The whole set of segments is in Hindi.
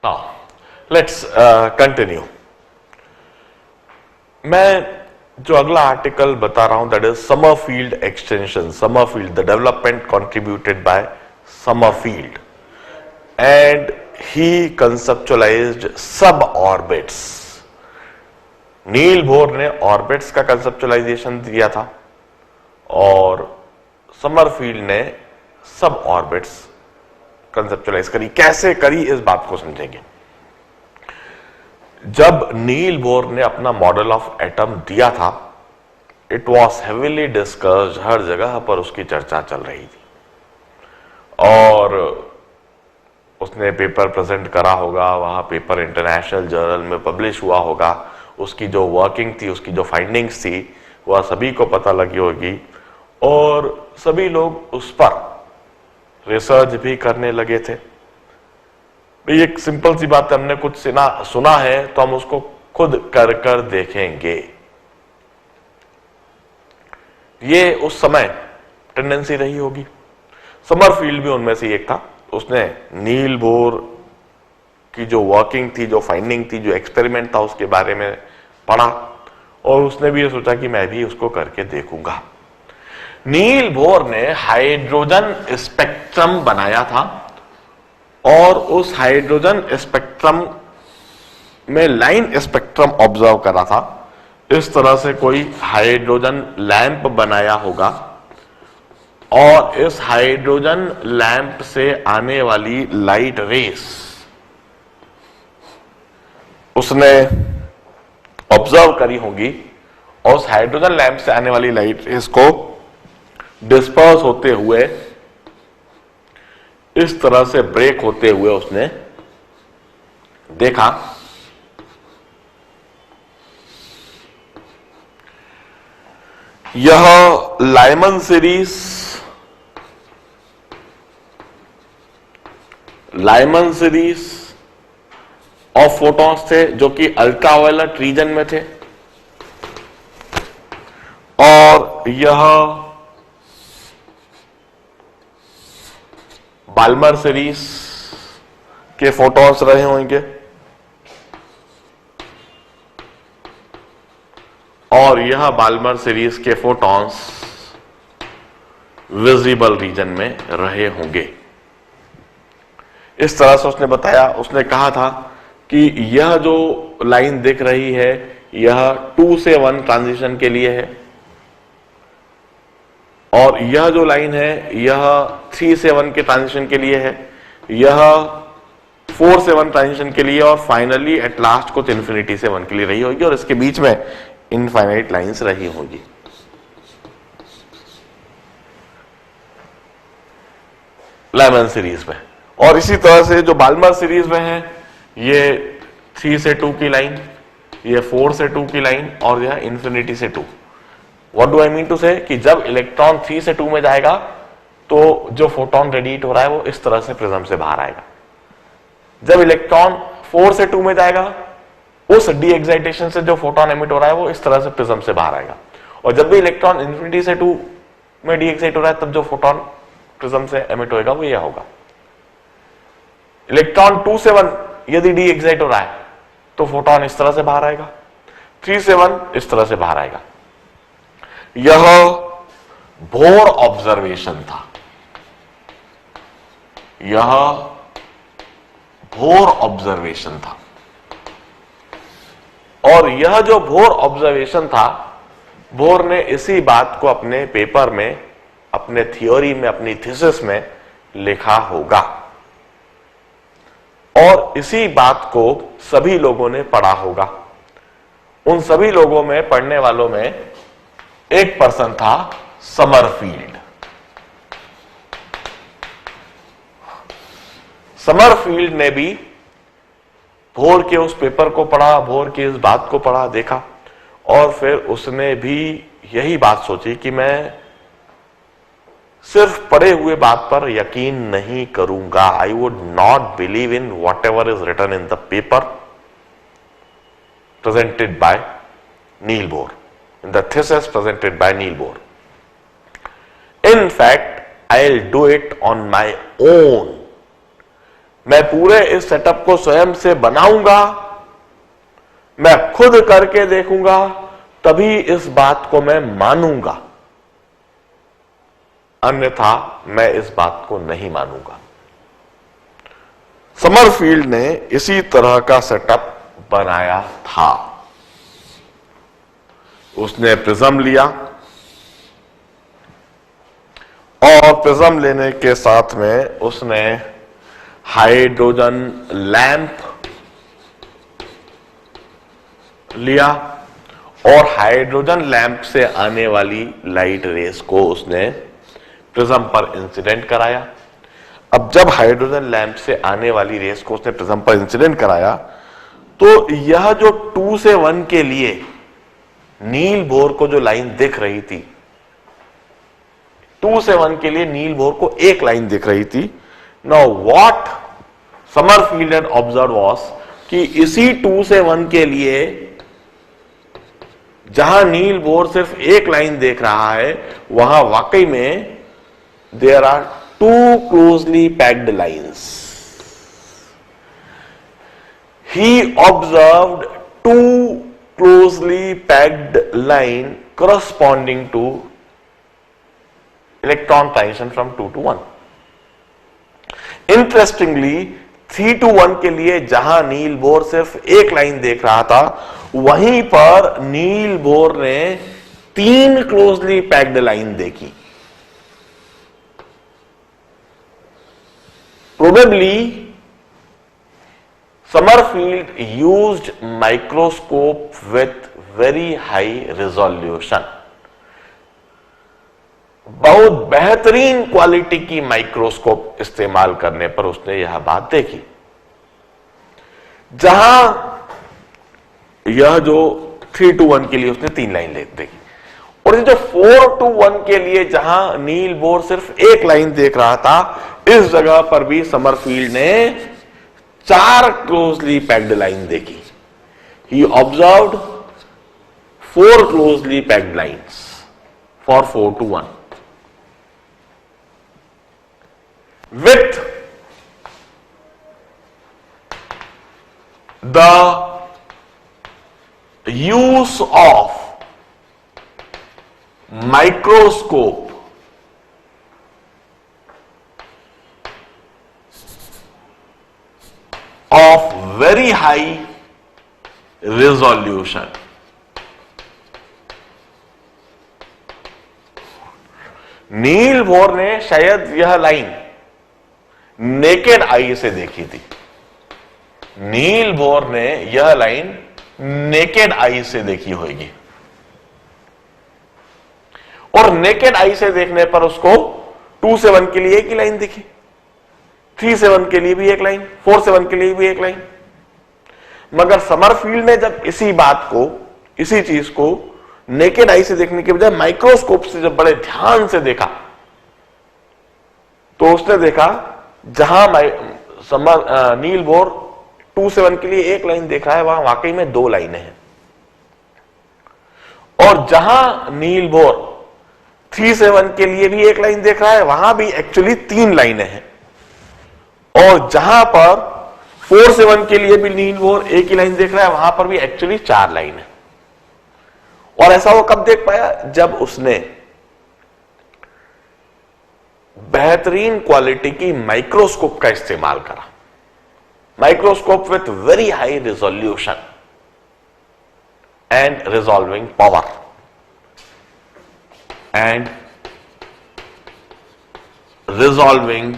Now, let's continue. मैं जो अगला आर्टिकल बता रहा हूं that is Sommerfeld extension. Sommerfeld, the development contributed by Sommerfeld and he conceptualised sub orbits. Niels Bohr ने ऑर्बिट्स का कंसेप्चुअलाइजेशन दिया था और समरफील्ड ने सब ऑर्बिट्स कंसेप्चुअलाइज करी. कैसे करी इस बात को समझेंगे. जब नील बोर ने अपना मॉडल ऑफ एटम दिया था, इट वॉज हेविली डिस्कस्ड. हर जगह पर उसकी चर्चा चल रही थी और उसने पेपर प्रेजेंट करा होगा. वहां पेपर इंटरनेशनल जर्नल में पब्लिश हुआ होगा. उसकी जो वर्किंग थी, उसकी जो फाइंडिंग्स थी, वह सभी को पता लगी होगी और सभी लोग उस पर रिसर्च भी करने लगे थे. एक सिंपल सी बात है, हमने कुछ सुना है तो हम उसको खुद कर कर देखेंगे. ये उस समय टेंडेंसी रही होगी. समरफील्ड भी उनमें से एक था. उसने नील बोर की जो वर्किंग थी, जो फाइंडिंग थी, जो एक्सपेरिमेंट था, उसके बारे में पढ़ा और उसने भी ये सोचा कि मैं भी उसको करके देखूंगा. नील बोर ने हाइड्रोजन स्पेक्ट्रम बनाया था और उस हाइड्रोजन स्पेक्ट्रम में लाइन स्पेक्ट्रम ऑब्जर्व करा था. इस तरह से कोई हाइड्रोजन लैंप बनाया होगा और इस हाइड्रोजन लैंप से आने वाली लाइट रेस उसने ऑब्जर्व करी होगी और उस हाइड्रोजन लैंप से आने वाली लाइट रेस को डिस्पर्स होते हुए इस तरह से ब्रेक होते हुए उसने देखा. यह लाइमन सीरीज ऑफ फोटॉन्स थे जो कि अल्ट्रावायलेट रीजन में थे और यह बाल्मर सीरीज के फोटॉन्स रहे होंगे और यह बाल्मर सीरीज के फोटॉन्स विजिबल रीजन में रहे होंगे. इस तरह से उसने बताया. उसने कहा था कि यह जो लाइन दिख रही है यह 2 से 1 ट्रांजिशन के लिए है और यह जो लाइन है यह 3 से 1 के ट्रांजिशन के लिए है, यह 4 से 1 ट्रांजिशन के लिए और फाइनली एट लास्ट कुछ इंफिनिटी से 1 के लिए रही होगी और इसके बीच में इनफाइनाइट लाइंस रही होगी. लाइमन सीरीज में. और इसी तरह से जो बाल्मर सीरीज में है ये 3 से 2 की लाइन, ये 4 से 2 की लाइन और यह इंफिनिटी से 2. What do I mean to say कि जब इलेक्ट्रॉन 3 से 2 में जाएगा तो जो फोटोन रेडिएट हो रहा है वो इस तरह से प्रिज्म से बाहर आएगा. जब इलेक्ट्रॉन 4 से 2 में जाएगा उस डी एक्साइटेशन से जो फोटोन एमिट हो रहा है वो इस तरह से प्रिज्म से बाहर आएगा और जब भी इलेक्ट्रॉन इंफिनिटी से 2 में डी एक्साइट हो रहा है तब जो फोटोन प्रिज्म से एमिट होगा वो यह होगा. इलेक्ट्रॉन 2 से 1 यदि डी एक्साइट हो रहा है तो फोटोन इस तरह से बाहर आएगा, 3 से 1 इस तरह से बाहर आएगा. यह बोर ऑब्जर्वेशन था. यह बोर ऑब्जर्वेशन था और यह जो बोर ऑब्जर्वेशन था, बोर ने इसी बात को अपने पेपर में, अपने थियोरी में, अपनी थीसिस में लिखा होगा और इसी बात को सभी लोगों ने पढ़ा होगा. उन सभी लोगों में, पढ़ने वालों में एक पर्सन था समरफील्ड. समरफील्ड ने भी बोर के उस पेपर को पढ़ा, बोर की इस बात को पढ़ा, देखा और फिर उसने भी यही बात सोची कि मैं सिर्फ पढ़े हुए बात पर यकीन नहीं करूंगा. I would not believe in whatever is written in the paper presented by Neil Bohr, in the thesis presented by Neil Bohr. In fact I will do it on my own. मैं पूरे इस सेटअप को स्वयं से बनाऊंगा, मैं खुद करके देखूंगा, तभी इस बात को मैं मानूंगा, अन्यथा मैं इस बात को नहीं मानूंगा। समरफील्ड ने इसी तरह का सेटअप बनाया था। उसने प्रिज्म लिया और प्रिज्म लेने के साथ में उसने हाइड्रोजन लैंप लिया और हाइड्रोजन लैंप से आने वाली लाइट रेस को उसने प्रिज्म पर इंसिडेंट कराया। अब जब हाइड्रोजन लैंप से आने वाली रेस को उसने प्रिज्म पर इंसिडेंट कराया तो यह जो 2 से 1 के लिए नील बोर को जो लाइन दिख रही थी, 2 से 1 के लिए नील बोर को एक लाइन दिख रही थी। Now what Sommerfeld had observe was कि इसी 2 से 1 के लिए जहां नील बोर सिर्फ एक लाइन देख रहा है, वहां वाकई में there are 2 closely packed lines. He observed 2 closely packed line corresponding to electron transition from 2 to 1. Interestingly, 3 to 1 के लिए जहां नील बोर सिर्फ एक लाइन देख रहा था, वहीं पर नील बोर ने 3 क्लोजली पैक्ड लाइन देखी। Probably Sommerfeld used microscope with very high resolution. बहुत बेहतरीन क्वालिटी की माइक्रोस्कोप इस्तेमाल करने पर उसने यह बात देखी। जहां यह जो 3 to 1 के लिए उसने 3 लाइन देखी और ये जो 4 to 1 के लिए जहां नील बोर सिर्फ एक लाइन देख रहा था, इस जगह पर भी समरफील्ड ने 4 क्लोजली पैक्ड लाइन देखी। He observed 4 closely packed lines for 4 to 1. With the use of microscope, of very high resolution, nil Bohr ने शायद यह लाइन नेकेड आई से देखी थी। नील बोर ने यह लाइन नेकेड आई से देखी होगी और नेकेड आई से देखने पर उसको 2 से 1 के लिए एक ही लाइन दिखी, 3 से 1 के लिए भी एक लाइन, 4 से 1 के लिए भी एक लाइन। मगर समरफील्ड ने जब इसी बात को, इसी चीज को नेकेड आई से देखने के बजाय माइक्रोस्कोप से जब बड़े ध्यान से देखा, तो उसने देखा जहां नील बोर 2 से 1 के लिए एक लाइन देख रहा है, वहां वाकई में 2 लाइनें हैं और जहां नील बोर 3 से 1 के लिए भी एक लाइन देख रहा है, वहां भी एक्चुअली 3 लाइनें हैं और जहां पर 4 से 1 के लिए भी नील बोर एक ही लाइन देख रहा है, वहां पर भी एक्चुअली 4 लाइन है। और ऐसा वो कब देख पाया? जब उसने बेहतरीन क्वालिटी की माइक्रोस्कोप का इस्तेमाल करा, microscope with very high resolution and resolving power and resolving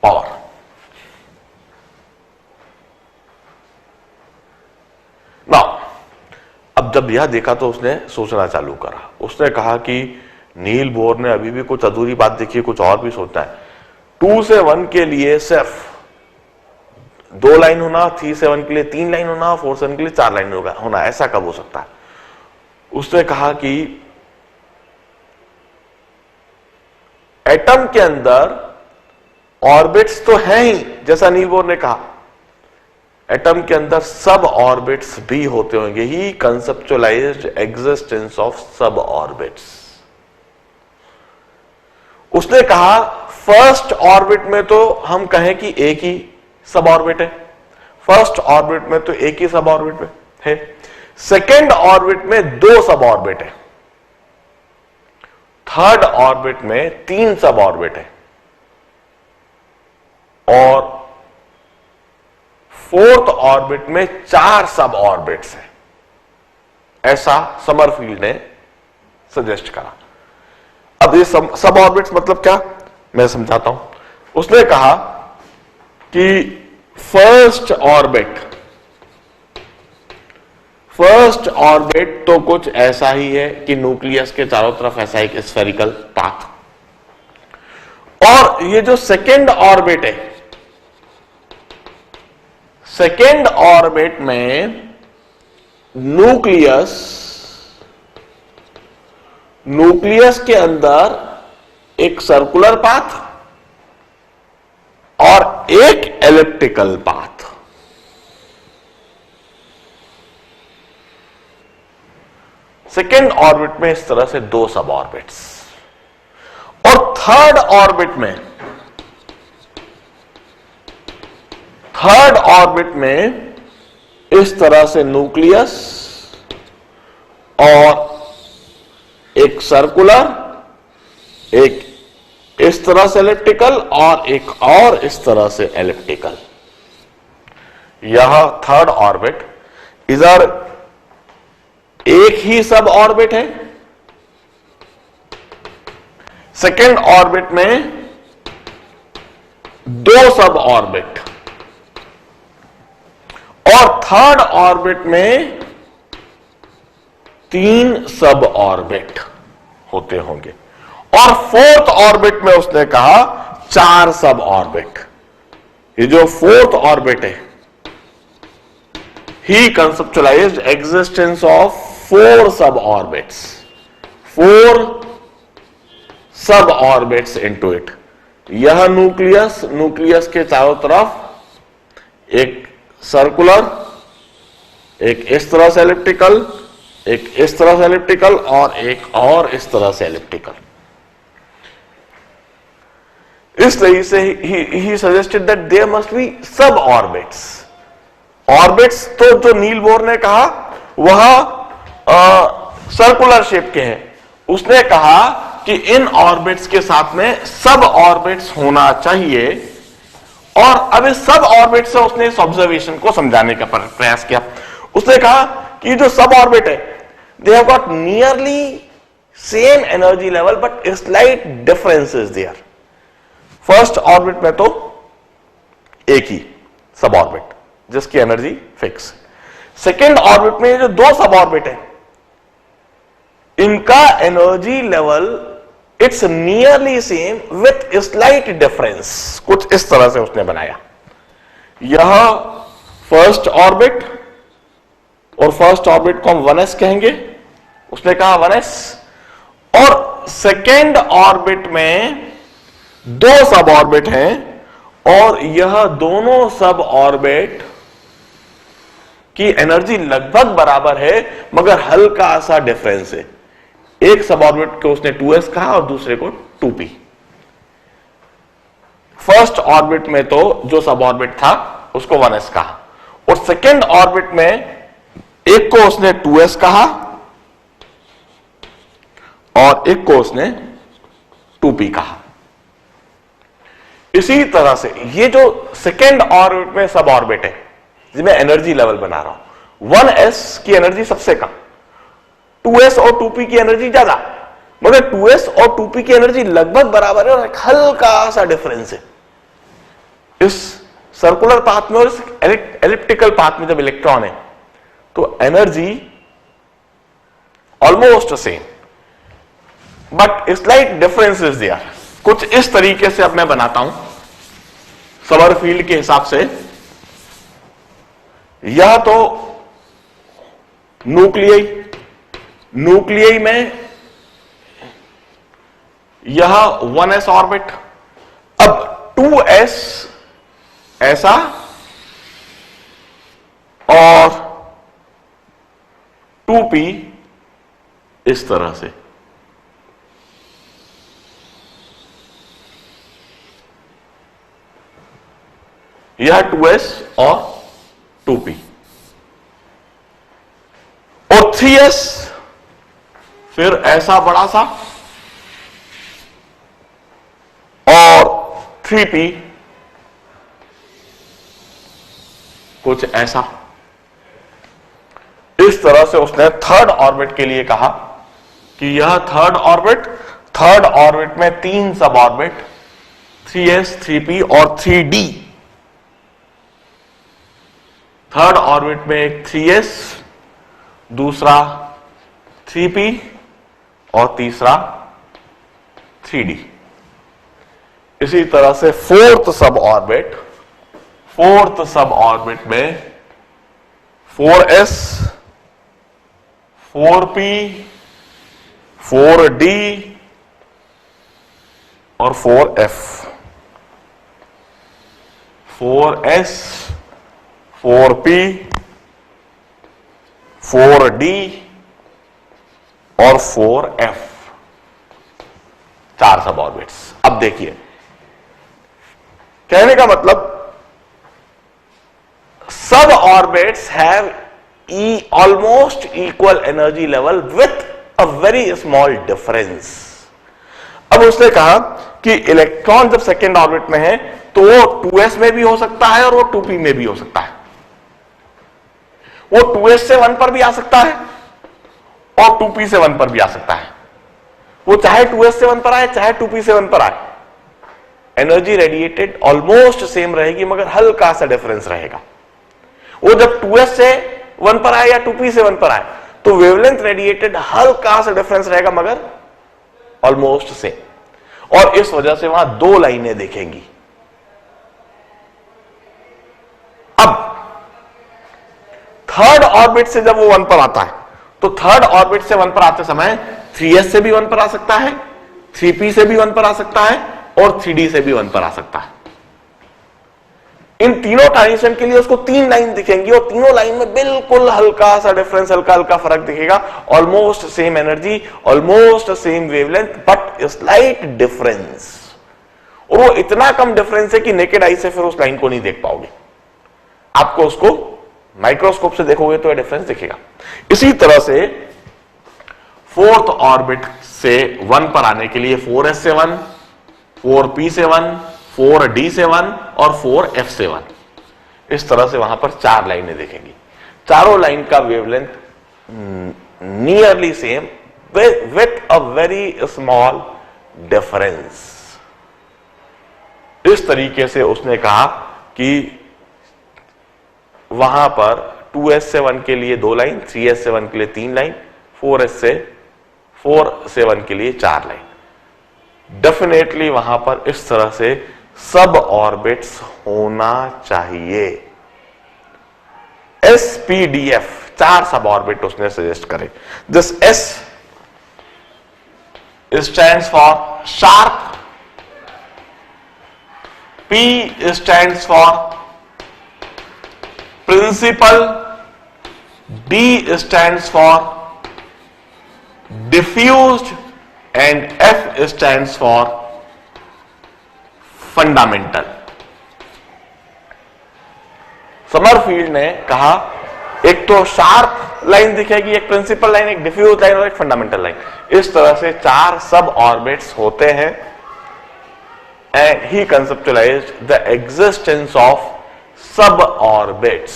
power. Now अब जब यह देखा तो उसने सोचना चालू करा। उसने कहा कि नील बोर ने अभी भी कुछ अधूरी बात देखी, कुछ और भी सोचना है। 2 से 1 के लिए सिर्फ 2 लाइन होना, 3 से 1 के लिए 3 लाइन होना, 4 से 1 के लिए 4 लाइन होना, ऐसा कब हो सकता है? उसने कहा कि एटम के अंदर ऑर्बिट्स तो हैं ही, जैसा नील बोर ने कहा, एटम के अंदर सब ऑर्बिट्स भी होते होंगे। ही कंसेप्चुअलाइज्ड एग्जिस्टेंस ऑफ सब ऑर्बिट्स। उसने कहा फर्स्ट ऑर्बिट में तो हम कहें कि एक ही सब ऑर्बिट है, फर्स्ट ऑर्बिट में तो एक ही सब ऑर्बिट है। सेकेंड ऑर्बिट में दो सब ऑर्बिट है, थर्ड ऑर्बिट में तीन सब ऑर्बिट है, और फोर्थ ऑर्बिट में चार सब ऑर्बिट्स है। ऐसा समरफील्ड ने सजेस्ट करा। अब ये सब ऑर्बिट्स मतलब क्या, मैं समझाता हूं। उसने कहा कि फर्स्ट ऑर्बिट तो कुछ ऐसा ही है कि न्यूक्लियस के चारों तरफ ऐसा एक स्फेरिकल पाथ, और ये जो सेकेंड ऑर्बिट है, सेकेंड ऑर्बिट में न्यूक्लियस के अंदर एक सर्कुलर पाथ और एक एलिप्टिकल पाथ। सेकेंड ऑर्बिट में इस तरह से दो सब ऑर्बिट्स, और थर्ड ऑर्बिट में इस तरह से न्यूक्लियस और एक सर्कुलर, एक इस तरह से एलिप्टिकल और एक और इस तरह से एलिप्टिकल। यह थर्ड ऑर्बिट इधर एक ही सब ऑर्बिट है, सेकेंड ऑर्बिट में दो सब ऑर्बिट, और थर्ड ऑर्बिट में तीन सब ऑर्बिट होते होंगे, और फोर्थ ऑर्बिट में उसने कहा चार सब ऑर्बिट। ये जो फोर्थ ऑर्बिट है, he conceptualized existence of four suborbits, four suborbits into it। यह न्यूक्लियस के चारों तरफ एक सर्कुलर, एक इस तरह से एलिप्टिकल, एक इस तरह से एलिप्टिकल और एक और इस तरह से एलिप्टिकल। इस तरीके से he suggested that there must be सब ऑर्बिट्स तो जो नील बोर ने कहा वह सर्कुलर शेप के हैं। उसने कहा कि इन ऑर्बिट्स के साथ में सब ऑर्बिट्स होना चाहिए, और अब इस सब ऑर्बिट से उसने इस ऑब्जर्वेशन को समझाने का प्रयास किया। उसने कहा कि जो सब ऑर्बिट है, they have got nearly same energy level but slight differences there. First orbit में तो एक ही सब ऑर्बिट जिसकी एनर्जी फिक्स। सेकेंड ऑर्बिट में जो दो सब ऑर्बिट है, इनका energy level it's nearly same with slight difference. कुछ इस तरह से उसने बनाया। यह फर्स्ट ऑर्बिट, और फर्स्ट ऑर्बिट को हम 1s कहेंगे, उसने कहा 1s। और सेकेंड ऑर्बिट में दो सब ऑर्बिट हैं, और यह दोनों सब ऑर्बिट की एनर्जी लगभग बराबर है, मगर हल्का सा डिफरेंस है। एक सब ऑर्बिट को उसने 2s कहा और दूसरे को 2p। फर्स्ट ऑर्बिट में तो जो सब ऑर्बिट था उसको 1s कहा, और सेकेंड ऑर्बिट में एक को उसने 2s कहा और एक को उसने 2p कहा। इसी तरह से ये जो सेकेंड ऑर्बिट में सब ऑर्बिट है जिसमें एनर्जी लेवल बना रहा हूं, 1s की एनर्जी सबसे कम, 2s और 2p की एनर्जी ज्यादा, मगर 2s और 2p की एनर्जी लगभग बराबर है और एक हल्का सा डिफरेंस है। इस सर्कुलर पाथ में और इस एलिप्टिकल पाथ में जब इलेक्ट्रॉन है तो energy almost same but slight difference is there. कुछ इस तरीके से अब मैं बनाता हूं समरफील्ड के हिसाब से। यह तो न्यूक्लियई में यह 1s ऑर्बिट, अब 2s ऐसा और 2p इस तरह से। यह 2s और 2p, और 3s फिर ऐसा बड़ा सा, और 3p कुछ ऐसा। इस तरह से उसने थर्ड ऑर्बिट के लिए कहा कि यह थर्ड ऑर्बिट में 3 सब ऑर्बिट 3s, 3p और 3d। थर्ड ऑर्बिट में एक 3s, दूसरा 3p और तीसरा 3d। इसी तरह से फोर्थ सब ऑर्बिट में 4s, 4p, 4d और 4f। 4s, 4p, 4d और 4f, 4 सब ऑर्बिट्स। अब देखिए, कहने का मतलब सब orbits have almost equal energy level with a very small difference. अब उसने कहा कि इलेक्ट्रॉन जब सेकेंड ऑर्बिट में है तो वो 2s में भी हो सकता है और वो 2p में भी हो सकता है। वो 2s से 1 पर भी आ सकता है और 2p से 1 पर भी आ सकता है। वो चाहे 2s से 1 पर आए चाहे 2p से 1 पर आए, एनर्जी रेडिएटेड ऑलमोस्ट सेम रहेगी, मगर हल्का सा डिफरेंस रहेगा। वो जब 2s से 1 पर आए या 2p से 1 पर आए तो वेवलेंथ रेडिएटेड हल्का सा डिफरेंस रहेगा, मगर ऑलमोस्ट सेम। और इस वजह से वहां 2 लाइनें दिखेंगी। अब थर्ड ऑर्बिट से जब वो 1 पर आता है तो थर्ड ऑर्बिट से 1 पर आते समय 3s से भी 1 पर आ सकता है, 3p से भी 1 पर आ सकता है और 3d से भी 1 पर आ सकता है। इन तीनों ट्रांजिशन के लिए उसको 3 लाइन दिखेंगी और तीनों लाइन में बिल्कुल हल्का सा डिफरेंस, हल्का फर्क दिखेगा। Almost same energy, almost same wavelength, but slight difference. और वो इतना कम डिफरेंस है कि नेकेड आई से फिर उस लाइन को नहीं देख पाओगे। आपको उसको माइक्रोस्कोप से देखोगे तो ये डिफरेंस दिखेगा। इसी तरह से फोर्थ ऑर्बिट से 1 पर आने के लिए 4s से 1, 4p से 1, 4d से 1 और 4f से 1, इस तरह से वहां पर 4 लाइनें देखेंगी। चारों लाइन का wavelength nearly same with a very small difference. इस तरीके से उसने कहा कि वहां पर 2s से 1 के लिए 2 लाइन, 3s से 1 के लिए 3 लाइन, 4 से 1 के लिए 4 लाइन। डेफिनेटली वहां पर इस तरह से सब ऑर्बिट्स होना चाहिए। SPDF 4 सब ऑर्बिट उसने सजेस्ट करे। This S stands for sharp, P stands for principal, D stands for diffused and F stands for fundamental. Sommerfeld ने कहा एक तो शार्प लाइन दिखेगी, एक प्रिंसिपल लाइन, एक डिफ्यूज लाइन और एक फंडामेंटल लाइन। इस तरह से 4 सब ऑर्बिट्स होते हैं। And he कंसेप्चुअलाइज्ड the existence of सब ऑर्बिट्स।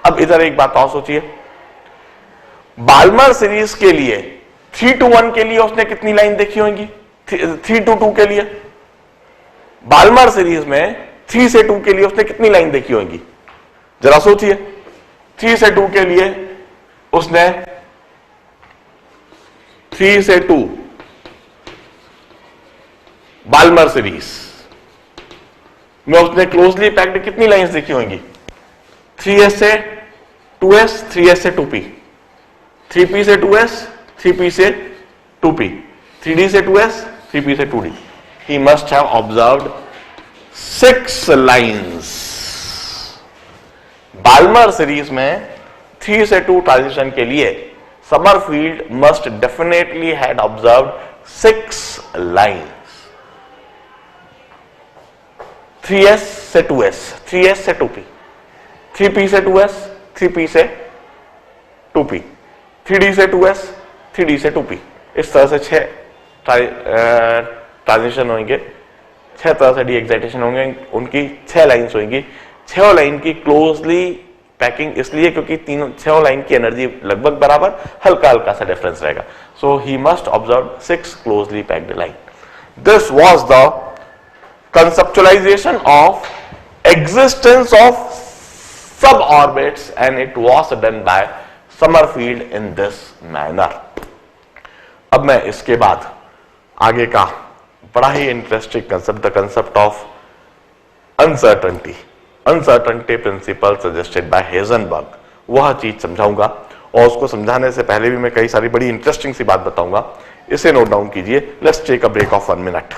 अब इधर एक बात और सोचिए, बाल्मर सीरीज के लिए 3 to 1 के लिए उसने कितनी लाइन देखी होंगी? 3 to 2 के लिए। बाल्मर सीरीज में 3 से 2 के लिए उसने कितनी लाइन देखी होगी? जरा सोचिए। 3 से 2 के लिए उसने 3 से 2 बाल्मर सीरीज में उसने क्लोजली पैक्ड कितनी लाइंस देखी होंगी? 3s से 2s, 3s से 2p, 3p से 2s, 3p से 2p, 3d से 2s, 3p से 2d. He must have observed 6 lines. Balmer series में 3 से 2 ट्रांजिशन के लिए Sommerfeld must definitely had observed 6 lines. 3s से 2s, 3s से 2p, 3p से 2s, 3p से 2p, 3d से 2s, 3d से 2p। इस तरह से 6 ट्रांजिशन होंगे, 6 तरह से डी एक्साइटेशन होंगे, उनकी 6 लाइन्स होंगी। 6 लाइन की क्लोजली पैकिंग इसलिए क्योंकि तीनों 6 लाइन की एनर्जी लगभग बराबर, हल्का हल्का सा डिफरेंस रहेगा। So he must observe 6 closely packed line. This was the conceptualization of existence of suborbits and it was done by Summerfield in this manner। अब मैं इसके बाद आगे का बड़ा ही interesting concept, the concept of uncertainty, uncertainty principle suggested by Heisenberg, वह चीज समझाऊंगा। और उसको समझाने से पहले भी मैं कई सारी बड़ी इंटरेस्टिंग सी बात बताऊंगा, इसे नोट डाउन कीजिए। Let's take a break of 1 minute.